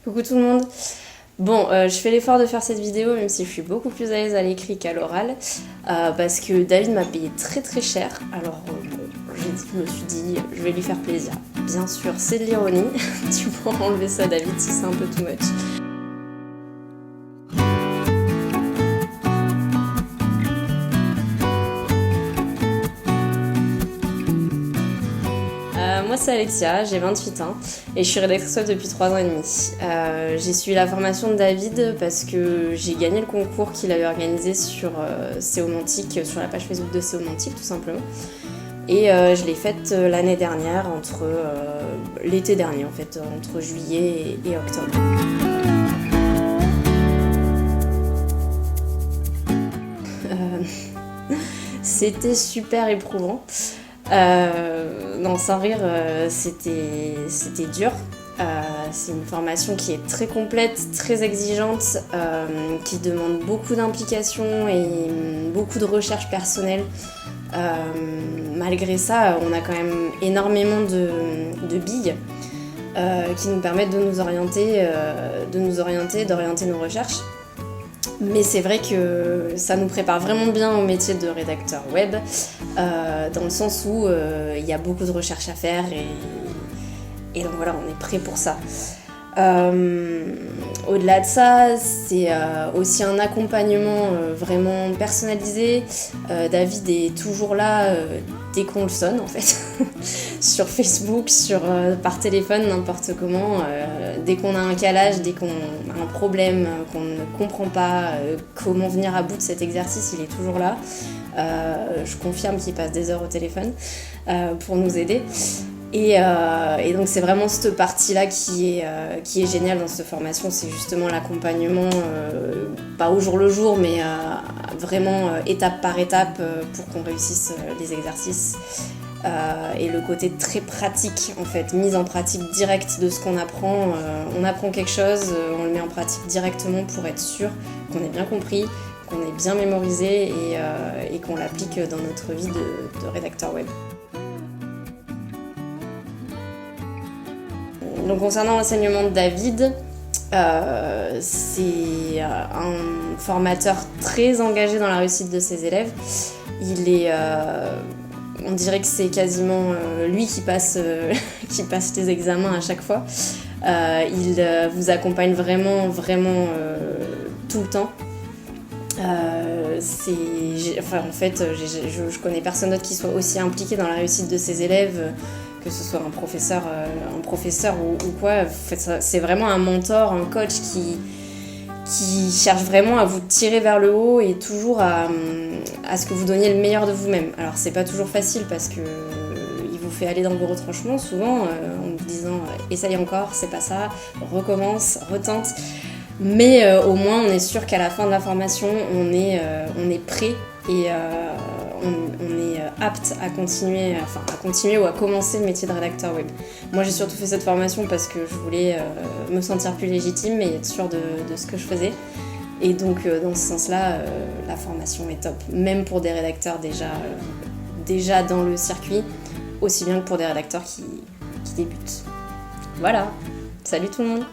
Coucou tout le monde. Bon, je fais l'effort de faire cette vidéo même si je suis beaucoup plus à l'aise à l'écrit qu'à l'oral parce que David m'a payé très très cher. Alors je me suis dit je vais lui faire plaisir. Bien sûr, c'est de l'ironie. Tu pourras enlever ça David si c'est un peu too much. Moi c'est Alexia, j'ai 28 ans et je suis rédactrice web depuis 3 ans et demi. J'ai suivi la formation de David parce que j'ai gagné le concours qu'il avait organisé sur Seomantic, sur la page Facebook de Seomantic tout simplement. Et je l'ai faite l'année dernière, l'été dernier en fait, entre juillet et octobre. C'était super éprouvant. Non, sans rire, c'était dur. C'est une formation qui est très complète, très exigeante, qui demande beaucoup d'implication et beaucoup de recherche personnelle. Malgré ça, on a quand même énormément de billes qui nous permettent de nous orienter, d'orienter nos recherches. Mais c'est vrai que ça nous prépare vraiment bien au métier de rédacteur web, dans le sens où il y a beaucoup de recherches à faire et donc voilà, on est prêt pour ça. Au-delà de ça, c'est aussi un accompagnement vraiment personnalisé. David est toujours là dès qu'on le sonne en fait, sur Facebook, par téléphone, n'importe comment. Dès qu'on a un calage, dès qu'on a un problème, qu'on ne comprend pas comment venir à bout de cet exercice, il est toujours là. Je confirme qu'il passe des heures au téléphone pour nous aider. Et donc c'est vraiment cette partie-là qui est géniale dans cette formation, c'est justement l'accompagnement, pas au jour le jour, mais vraiment étape par étape pour qu'on réussisse les exercices. Et le côté très pratique, en fait, mise en pratique directe de ce qu'on apprend. On apprend quelque chose, on le met en pratique directement pour être sûr qu'on ait bien compris, qu'on ait bien mémorisé et qu'on l'applique dans notre vie de rédacteur web. Donc concernant l'enseignement de David, c'est un formateur très engagé dans la réussite de ses élèves. On dirait que c'est quasiment lui qui passe les examens à chaque fois. Il vous accompagne vraiment tout le temps. Je connais personne d'autre qui soit aussi impliqué dans la réussite de ses élèves, que ce soit un professeur ou quoi. En fait, c'est vraiment un mentor, un coach qui cherche vraiment à vous tirer vers le haut et toujours à ce que vous donniez le meilleur de vous-même. Alors c'est pas toujours facile parce que il vous fait aller dans vos retranchements souvent en vous disant essaye encore, c'est pas ça, recommence, retente. Mais au moins on est sûr qu'à la fin de la formation on est prêt et on est apte à continuer ou à commencer le métier de rédacteur web. Moi j'ai surtout fait cette formation parce que je voulais me sentir plus légitime et être sûre de ce que je faisais. Et donc dans ce sens-là, la formation est top, même pour des rédacteurs déjà dans le circuit, aussi bien que pour des rédacteurs qui débutent. Voilà, salut tout le monde!